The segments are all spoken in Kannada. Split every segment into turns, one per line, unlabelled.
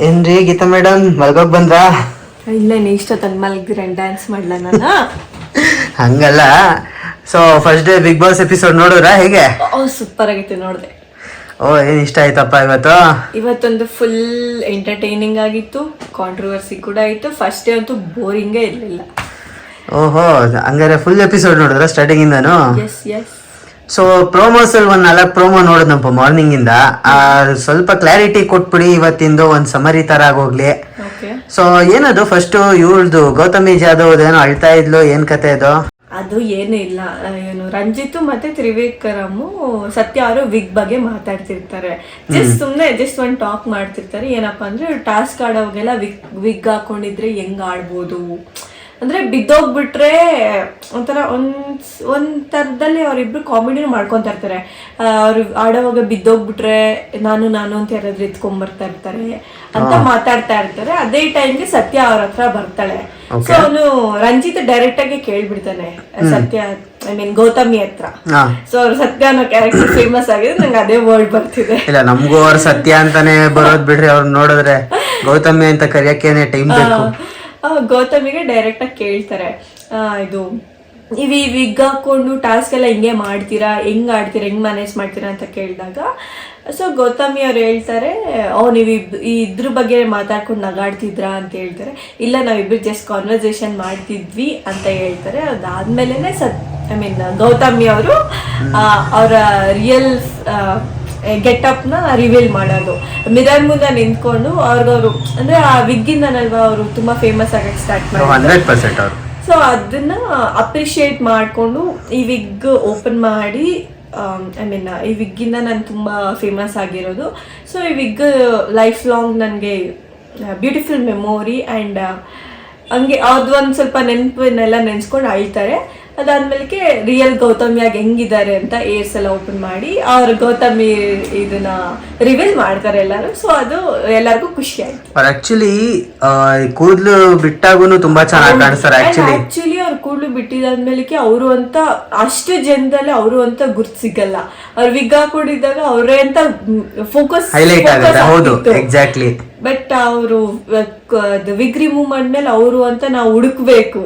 ಏನ್ರಿ ಗೀತಾ ಮೇಡಮ್ ಮಲ್ಗೋಗ್ ಬಂದ್ರಾ?
ಇಲ್ಲ ಇಷ್ಟೊತ್ತಲ್ಲಿ ಮಲಗಿದ್ರೆ ಡ್ಯಾನ್ಸ್ ಮಾಡ್ಲಾ ನಾನು?
ಹಂಗಲ್ಲ. So first day Bigg Boss episode ನೋಡಿದ್ರಾ ಹೇಗೆ?
ಸೂಪರ್ ಆಗಿತ್ತು, ನೋಡಿದೆ.
ಏನ್ ಇಷ್ಟ ಆಯ್ತಪ್ಪ
ಇವತ್ತೊಂದು ಫುಲ್ ಎಂಟರ್ಟೈನಿಂಗ್ ಆಗಿತ್ತು, ಕಾಂಟ್ರವರ್ಸಿ ಕೂಡ ಆಯ್ತು. ಫಸ್ಟ್ ಡೇ ಅಂತೂ ಬೋರಿಂಗೇ ಇರಲಿಲ್ಲ.
ಓಹೋ, ಹಂಗಾರೆ ಫುಲ್ ಎಪಿಸೋಡ್ ನೋಡಿದ್ರ ಸ್ಟಾರ್ಟಿಂಗ್ ಇಂದಾನು?
Yes yes.
ಸೊ ಪ್ರೋಮೋಸ್ ಅಲ್ಲಿ ಒಂದ್ 4 ಪ್ರೋಮೋ ನೋಡಿದ್ನಪ್ಪ ಮಾರ್ನಿಂಗ್ ಇಂದ. ಸ್ವಲ್ಪ ಕ್ಲಾರಿಟಿ ಕೊಟ್ಬಿಡಿ ಇವತ್ತಿಂದು, ಒಂದ್ ಸಮರಿ ತರ ಆಗೋಗ್ಲಿ. ಸೊ ಏನದು ಫಸ್ಟ್ ಇವ್ರದ್ದು ಗೌತಮಿ ಜಾಧವ್ ಏನೋ ಅಳ್ತಾ ಇದ್ಲು, ಏನ್ ಕತೆ ಅದು?
ಅದು ಏನು ಇಲ್ಲ, ಏನು ರಂಜಿತ್ ಮತ್ತೆ ತ್ರಿವಿಕ್ರಮು ಸತ್ಯ ಅವರು ವಿಗ್ ಬಗ್ಗೆ ಮಾತಾಡ್ತಿರ್ತಾರೆ. ಜಸ್ಟ್ ಒಂದ್ ಟಾಕ್ ಮಾಡ್ತಿರ್ತಾರೆ. ಏನಪ್ಪಾ ಅಂದ್ರೆ ಟಾಸ್ಕ್ ಆಡೋವಾಗೆಲ್ಲ ವಿಗ್ ಹಾಕೊಂಡಿದ್ರೆ ಹೆಂಗ್ ಆಡ್ಬೋದು ಅಂದ್ರೆ ಬಿದ್ದೋಗ್ಬಿಟ್ರೆ ಒಂಥರ ಒಂದ್ ತರದಲ್ಲಿ ಅವ್ರಿಬ್ರು ಕಾಮಿಡಿನೂ ಮಾಡ್ಕೊಂತ ಇರ್ತಾರೆ. ಅವ್ರು ಆಡೋವಾಗ ಬಿದ್ದೋಗ್ಬಿಟ್ರೆ ನಾನು ಅಂತ ಯಾರಾದ್ರೂ ಎತ್ಕೊಂಡ್ಬರ್ತಾ ಇರ್ತಾರೆ ಅಂತ ಮಾತಾಡ್ತಾ ಇರ್ತಾರೆ. ಅದೇ ಟೈಮ್ಗೆ ಸತ್ಯ ಅವ್ರ ಹತ್ರ ಬರ್ತಾಳೆ. ಸೊ ಅವನು ರಂಜಿತ್ ಡೈರೆಕ್ಟ್ ಆಗಿ ಕೇಳ್ಬಿಡ್ತಾನೆ ಸತ್ಯ, ಐ ಮೀನ್ ಗೌತಮಿ ಹತ್ರ. ಸೊ ಅವ್ರ ಸತ್ಯ ಅನ್ನೋ ಕ್ಯಾರೆಕ್ಟರ್ ಫೇಮಸ್ ಆಗಿದೆ, ನಂಗೆ ಅದೇ ವರ್ಡ್ ಬರ್ತಿದೆ.
ಇಲ್ಲ, ನಮಗೂ ಅವ್ರ ಸತ್ಯ ಅಂತಾನೆ ಬರೋದ್ ಬಿಡ್ರಿ. ಅವ್ರು ನೋಡಿದ್ರೆ ಗೌತಮಿ ಅಂತ ಕರಿಯಕ್ಕೇನೆ ಟೈಮ್ ಬೇಕು.
ಗೌತಮಿಗೆ ಡೈರೆಕ್ಟ್ ಆಗಿ ಕೇಳ್ತಾರೆ, ಇದು ಈ ವಿಗ್ ಹಾಕೊಂಡು ಟಾಸ್ಕ್ ಎಲ್ಲ ಹಿಂಗೆ ಮಾಡ್ತೀರಾ, ಹೆಂಗ್ ಆಡ್ತೀರಾ, ಹೆಂಗ್ ಮ್ಯಾನೇಜ್ ಮಾಡ್ತೀರಾ ಅಂತ ಕೇಳಿದಾಗ ಸೊ ಗೌತಮಿ ಅವ್ರು ಹೇಳ್ತಾರೆ, ನೀವು ಇದ್ರ ಬಗ್ಗೆ ಮಾತಾಡ್ಕೊಂಡು ನಗಾಡ್ತಿದ್ರಾ ಅಂತ ಹೇಳ್ತಾರೆ. ಇಲ್ಲ, ನಾವಿಬ್ರು ಜಸ್ಟ್ ಕಾನ್ವರ್ಸೇಷನ್ ಮಾಡ್ತಿದ್ವಿ ಅಂತ ಹೇಳ್ತಾರೆ. ಅದಾದ್ಮೇಲೆ ಐ ಮೀನ್ ಗೌತಮಿ ಅವರು ಅವರ ರಿಯಲ್ ಗೆಟಪ್ ನ ರಿವೀಲ್ ಮಾಡೋದು. ಮಿರರ್ ಮುಂದೆ ನಿಂತ್ಕೊಂಡು ಅವ್ರಿಗವ್ರು ಅಂದ್ರೆ ಆ ವಿಗ್ಗಿಂದನಲ್ವಾ ಅವರು ತುಂಬಾ ಫೇಮಸ್ ಆಗಕ್ಕೆ ಸ್ಟಾರ್ಟ್ ಮಾಡಿದ್ರು. ಸೊ ಅದನ್ನ ಅಪ್ರಿಶಿಯೇಟ್ ಮಾಡಿಕೊಂಡು ಈ ವಿಗ್ ಓಪನ್ ಮಾಡಿ, ಐ ಮೀನ್ ಈ ವಿಗ್ಗಿಂದ ನಾನು ತುಂಬಾ ಫೇಮಸ್ ಆಗಿರೋದು. ಸೊ ಈ ವಿಗ್ ಲೈಫ್ ಲಾಂಗ್ ನನಗೆ ಬ್ಯೂಟಿಫುಲ್ ಮೆಮೊರಿ ಆ್ಯಂಡ್ ಹಂಗೆ ಅದೊಂದು ಸ್ವಲ್ಪ ನೆನಪನ್ನೆಲ್ಲ ನೆನೆಸ್ಕೊಂಡು ಅಳ್ತಾರೆ. ಅದಾದ್ಮೇಲೆ ರಿಯಲ್ ಗೌತಮಿಯಾಗಿ ಹೆಂಗಿದ್ದಾರೆ ಅಂತ ಏರ್ಸ್ ಎಲ್ಲ ಓಪನ್ ಮಾಡಿ ಅವ್ರ ಗೌತಮಿ ಇದನ್ನ ರಿವೀಲ್ ಮಾಡ್ತಾರೆ ಎಲ್ಲರೂ. ಸೊ ಅದು ಎಲ್ಲರಿಗೂ ಖುಷಿ ಆಯ್ತು.
ಆಕ್ಚುಲಿ ಕೂದಲು ಬಿಟ್ಟಾಗೂ ತುಂಬಾ ಚೆನ್ನಾಗಿ ಕಾಣಿಸ್ತಾರೆ.
ಆಕ್ಚುಲಿ ಅವ್ರ ಕೂದಲು ಬಿಟ್ಟಿದಾದ್ಮೇಲೆ ಅವರು ಅಂತ ಅಷ್ಟು ಜನದಲ್ಲಿ ಅವರು ಅಂತ ಗುರ್ತು ಸಿಗಲ್ಲ. ಅವ್ರ ವಿಗ್ ಹಾಕೊಂಡಿದ್ದಾಗ ಅವರೇ ಅಂತ ಫೋಕಸ್
ಹೈಲೈಟ್ ಆಗುತ್ತೆ. ಹೌದು, ಎಕ್ಸಾಕ್ಟ್ಲಿ.
ಬಟ್ ಅವರು ವಿಗ್ ರಿಮೂವ್ ಮಾಡ್ಮೇಲೆ ಅವರು ಅಂತ ನಾವು ಹುಡುಕ್ಬೇಕು.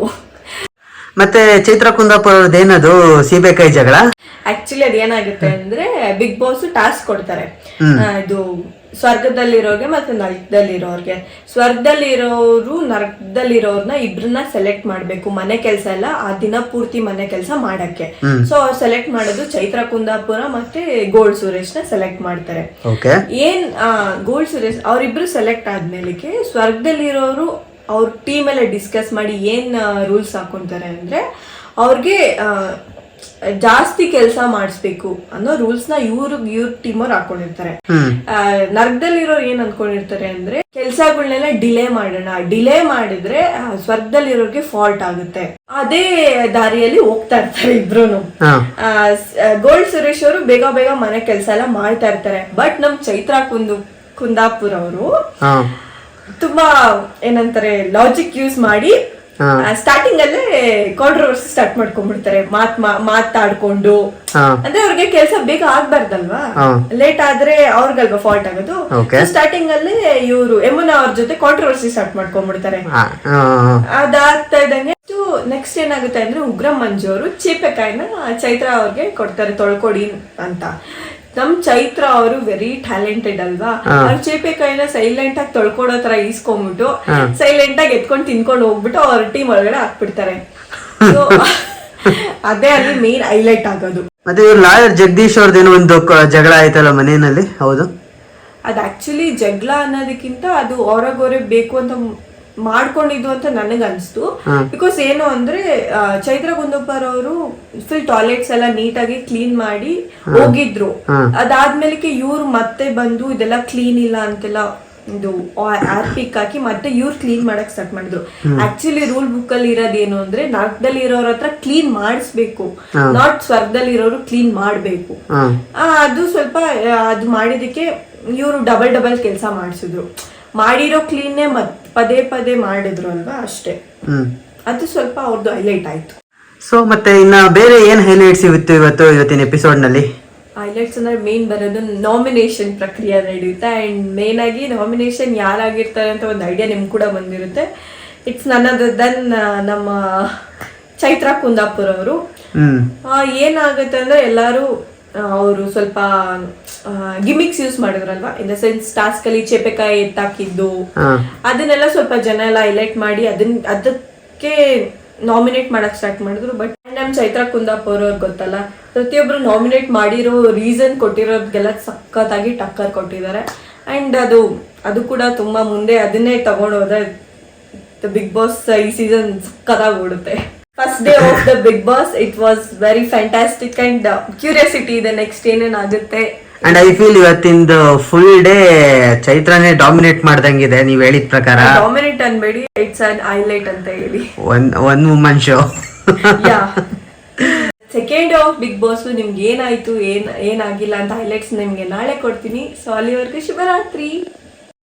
ಮತ್ತೆ ಚೈತ್ರ ಕುಂದಾಪುರ ಅವ್ರದ್ದು ಏನದು ಸೀಬೆಕಾಯಿ ಜಗಳ?
ಆಕ್ಚುಲಿ ಅದೇನಾಗುತ್ತೆ ಅಂದ್ರೆ ಬಿಗ್ ಬಾಸ್ ಟಾಸ್ಕ್ ಕೊಡ್ತಾರೆ, ಇದು ಸ್ವರ್ಗದಲ್ಲಿರೋರ್ಗೆ ಮತ್ತೆ ನರಕದಲ್ಲಿರೋರ್ಗೆ. ಸ್ವರ್ಗದಲ್ಲಿರೋರು ನರಕದಲ್ಲಿರೋರ್ನ ಇಬ್ರನ್ನ ಸೆಲೆಕ್ಟ್ ಮಾಡ್ಬೇಕು, ಮನೆ ಕೆಲಸ ಎಲ್ಲ ಆ ದಿನ ಪೂರ್ತಿ ಮನೆ ಕೆಲಸ ಮಾಡಕ್ಕೆ. ಸೊ ಅವ್ರು ಸೆಲೆಕ್ಟ್ ಮಾಡೋದು ಚೈತ್ರ ಕುಂದಾಪುರ ಮತ್ತೆ ಗೋಲ್ಡ್ ಸುರೇಶ್ ನ ಸೆಲೆಕ್ಟ್ ಮಾಡ್ತಾರೆ. ಗೋಲ್ಡ್ ಸುರೇಶ್ ಅವರಿಬ್ರು ಸೆಲೆಕ್ಟ್ ಆದ್ಮೇಲೆ ಸ್ವರ್ಗದಲ್ಲಿರೋರು ಅವ್ರ ಟೀಮ್ ಎಲ್ಲ ಡಿಸ್ಕಸ್ ಮಾಡಿ ಏನ್ ರೂಲ್ಸ್ ಹಾಕೊಂತಾರೆ ಅಂದ್ರೆ ಅವ್ರಿಗೆ ಜಾಸ್ತಿ ಕೆಲಸ ಮಾಡಿಸ್ಬೇಕು ಅನ್ನೋ ರೂಲ್ಸ್ ನ ಇವ್ರ ಟೀಮ್ ಅವ್ರು ಹಾಕೊಂಡಿರ್ತಾರೆ. ನರ್ಕದಲ್ಲಿರೋರು ಏನ್ ಅನ್ಕೊಂಡಿರ್ತಾರೆ ಅಂದ್ರೆ ಕೆಲ್ಸಗಳನ್ನೆಲ್ಲ ಡಿಲೇ ಮಾಡಿದ್ರೆ ಸ್ವರ್ಗದಲ್ಲಿರೋರ್ಗೆ ಫಾಲ್ಟ್ ಆಗುತ್ತೆ. ಅದೇ ದಾರಿಯಲ್ಲಿ ಹೋಗ್ತಾ ಇರ್ತಾರೆ ಇಬ್ರು. ಗೋಲ್ಡ್ ಸುರೇಶ್ ಅವರು ಬೇಗ ಮನೆ ಕೆಲಸ ಎಲ್ಲ ಮಾಡ್ತಾ ಇರ್ತಾರೆ. ಬಟ್ ನಮ್ ಚೈತ್ರ ಕುಂದಾಪುರ ಅವರು ತುಂಬಾ ಏನಂತಾರೆ ಲಾಜಿಕ್ ಯೂಸ್ ಮಾಡಿ ಸ್ಟಾರ್ಟಿಂಗ್ ಅಲ್ಲೇ ಕಾಂಟ್ರವರ್ಸಿ ಸ್ಟಾರ್ಟ್ ಮಾಡ್ಕೊಂಡ್ಬಿಡ್ತಾರೆ. ಮಾತಾಡ್ಕೊಂಡು ಅಂದ್ರೆ ಅವ್ರಿಗೆ ಕೆಲಸ ಬೇಗ ಆಗ್ಬಾರ್ದಲ್ವಾ, ಲೇಟ್ ಆದ್ರೆ ಅವ್ರಿಗಲ್ವಾ ಫಾಲ್ಟ್ ಆಗೋದು. ಸ್ಟಾರ್ಟಿಂಗ್ ಅಲ್ಲೇ ಇವರು ಯಮುನಾ ಅವ್ರ ಜೊತೆ ಕಾಂಟ್ರವರ್ಸಿ ಸ್ಟಾರ್ಟ್ ಮಾಡ್ಕೊಂಡ್ಬಿಡ್ತಾರೆ. ಅದಾಗ್ತಾ ಇದ್ದಂಗೆ ನೆಕ್ಸ್ಟ್ ಏನಾಗುತ್ತೆ ಅಂದ್ರೆ ಉಗ್ರ ಮಂಜು ಅವರು ಚೀಪೆಕಾಯಿನ ಚೈತ್ರ ಅವ್ರಿಗೆ ಕೊಡ್ತಾರೆ, ತೊಳ್ಕೊಡಿ ಅಂತ. ನಮ್ ಚೈತ್ರ ಅವರು ವೆರಿ ಟ್ಯಾಲೆಂಟೆಡ್ ಅಲ್ವಾ, ಅವ್ರ ಚೇಪೆಕಾಯಿನ ಸೈಲೆಂಟ್ ಆಗಿ ತೊಳ್ಕೊಡೋ ತರ ಈಸ್ಕೊಂಡ್ಬಿಟ್ಟು ಸೈಲೆಂಟ್ ಆಗಿ ಎತ್ಕೊಂಡು ತಿನ್ಕೊಂಡು ಹೋಗ್ಬಿಟ್ಟು ಅವ್ರ ಟೀಮ್ ಒಳಗಡೆ ಹಾಕ್ಬಿಡ್ತಾರೆ. ಅದೇ ಅಲ್ಲಿ ಮೇನ್ ಹೈಲೈಟ್ ಆಗೋದು.
ಮತ್ತೆ ಇವ್ರು ಲಾಯರ್ ಜಗದೀಶ್ ಅವ್ರದ್ದೇನೋ ಒಂದು ಜಗಳ ಆಯ್ತಲ್ಲ ಮನೆಯಲ್ಲಿ, ಹೌದು?
ಅದ್ ಆಕ್ಚುಲಿ ಜಗಳ ಅನ್ನೋದಕ್ಕಿಂತ ಅದು ಹೊರಗೋರೆ ಬೇಕು ಅಂತ ಮಾಡ್ಕೊಂಡಿದ್ದು ಅಂತ ನನಗ್ ಅನ್ಸ್ತು. ಬಿಕಾಸ್ ಏನು ಅಂದ್ರೆ ಚೈತ್ರ ಕುಂದಾಪುರ ಅವರು ಫುಲ್ ಟಾಯ್ಲೆಟ್ಸ್ ಎಲ್ಲ ನೀಟಾಗಿ ಕ್ಲೀನ್ ಮಾಡಿ ಹೋಗಿದ್ರು. ಅದಾದ್ಮೇಲೆ ಇವ್ರು ಮತ್ತೆ ಬಂದು ಇದೆಲ್ಲ ಕ್ಲೀನ್ ಇಲ್ಲ ಅಂತೆಲ್ಲ ಇದು ಆರ್ಪಿಕ್ ಹಾಕಿ ಮತ್ತೆ ಇವ್ರು ಕ್ಲೀನ್ ಮಾಡಕ್ ಸ್ಟಾರ್ಟ್ ಮಾಡಿದ್ರು. ಆಕ್ಚುಲಿ ರೂಲ್ ಬುಕ್ ಅಲ್ಲಿ ಇರೋದೇನು ಅಂದ್ರೆ ನರಕದಲ್ಲಿ ಇರೋರ ಹತ್ರ ಕ್ಲೀನ್ ಮಾಡಿಸ್ಬೇಕು, ನಾಟ್ ಸ್ವರ್ಗದಲ್ಲಿ ಇರೋರು ಕ್ಲೀನ್ ಮಾಡ್ಬೇಕು. ಅದು ಸ್ವಲ್ಪ ಅದು ಮಾಡಿದಕ್ಕೆ ಇವರು ಡಬಲ್ ಕೆಲಸ ಮಾಡಿಸಿದ್ರು. ಮಾಡಿರೋ ಕ್ಲೀನ್ ಪದೇ ಮಾಡಿದ್ರು ಅಲ್ವಾ, ಅಷ್ಟೇ. ಅದು ಸ್ವಲ್ಪ ಅವ್ರದ್ದು ಹೈಲೈಟ್ ಆಯ್ತು.
ಸೊ ಮತ್ತೆ ಇನ್ನ ಬೇರೆ ಏನ್ ಹೈಲೈಟ್ಸ್ ಇವತ್ತಿನ ಎಪಿಸೋಡ್ ನಲ್ಲಿ?
ಹೈಲೈಟ್ಸ್ ಅಂದ್ರೆ ಮೇನ್ ಬರೋದು ನಾಮಿನೇಷನ್ ಪ್ರಕ್ರಿಯೆ ನಡೆಯುತ್ತೆ ಅಂಡ್ ಮೇನ್ ಆಗಿ ನಾಮಿನೇಷನ್ ಯಾರಾಗಿರ್ತಾರೆ ಅಂತ ಒಂದು ಐಡಿಯಾ ನಿಮ್ಗೆ ಕೂಡ ಬಂದಿರುತ್ತೆ. ಇಟ್ಸ್ ನನ್ ಅದರ್ ದೆನ್ ನಮ್ಮ ಚೈತ್ರಾ ಕುಂದಾಪುರ್ ಅವರು. ಏನಾಗುತ್ತೆ ಅಂದ್ರೆ ಎಲ್ಲರೂ ಅವರು ಸ್ವಲ್ಪ ಗಿಮಿಕ್ಸ್ ಯೂಸ್ ಮಾಡಿದ್ರಲ್ವಾ, ಇನ್ ದ ಸೆನ್ಸ್ ಟಾಸ್ಕ್ ಅಲ್ಲಿ ಚೇಪೆಕಾಯಿ ಎತ್ತಾಕಿದ್ದು ಅದನ್ನೆಲ್ಲ ಸ್ವಲ್ಪ ಜನ ಎಲ್ಲ ಹೈಲೈಟ್ ಮಾಡಿ ಅದಕ್ಕೆ ನಾಮಿನೇಟ್ ಮಾಡಕ್ ಸ್ಟಾರ್ಟ್ ಮಾಡಿದ್ರು. ಬಟ್ ನಮ್ ಚೈತ್ರಾ ಕುಂದಾಪುರ್ ಅವ್ರಿಗೆ ಗೊತ್ತಲ್ಲ, ಪ್ರತಿಯೊಬ್ರು ನಾಮಿನೇಟ್ ಮಾಡಿರೋ ರೀಸನ್ ಕೊಟ್ಟಿರೋದ್ಗೆಲ್ಲ ಸಖತ್ತಾಗಿ ಟಕ್ಕರ್ ಕೊಟ್ಟಿದ್ದಾರೆ. ಅಂಡ್ ಅದು ಕೂಡ ತುಂಬಾ ಮುಂದೆ ಅದನ್ನೇ ತಗೊಂಡೋದ್ರೆ ಬಿಗ್ ಬಾಸ್ ಈ ಸೀಸನ್ ಸಖತ್ತಾಗಿ ಓಡುತ್ತೆ. First day of the Bigg Boss it was very fantastic and curiosity ಇದೆ ನೆಕ್ಸ್ಟ್ ಏನೇನಾಗುತ್ತೆ.
ಅಂಡ್ ಐ ಫೀಲ್ ಇವತ್ತಿಂದ ಫುಲ್ ಡೇ ಚೈತ್ರಾನೇ ಡಾಮಿನೇಟ್ ಮಾಡ್ದಂಗಿದೆ ನೀವ್ ಹೇಳಿದ ಪ್ರಕಾರ.
ಡಾಮಿನೇಟ್ ಅನ್ಬೇಡಿ, ಇಟ್ಸ್ ಅನ್ ಹೈಲೈಟ್ ಅಂತ ಹೇಳಿ.
One woman show.
Second of Bigg Boss ನಿಮ್ಗೆ ಏನಾಯ್ತು ಏನಾಗಿಲ್ಲ ಅಂತ ಹೈಲೈಟ್ಸ್ ನಿಮ್ಗೆ ನಾಳೆ ಕೊಡ್ತೀನಿ. ಸೊ ಅಲ್ಲಿವರೆಗೂ ಶುಭರಾತ್ರಿ.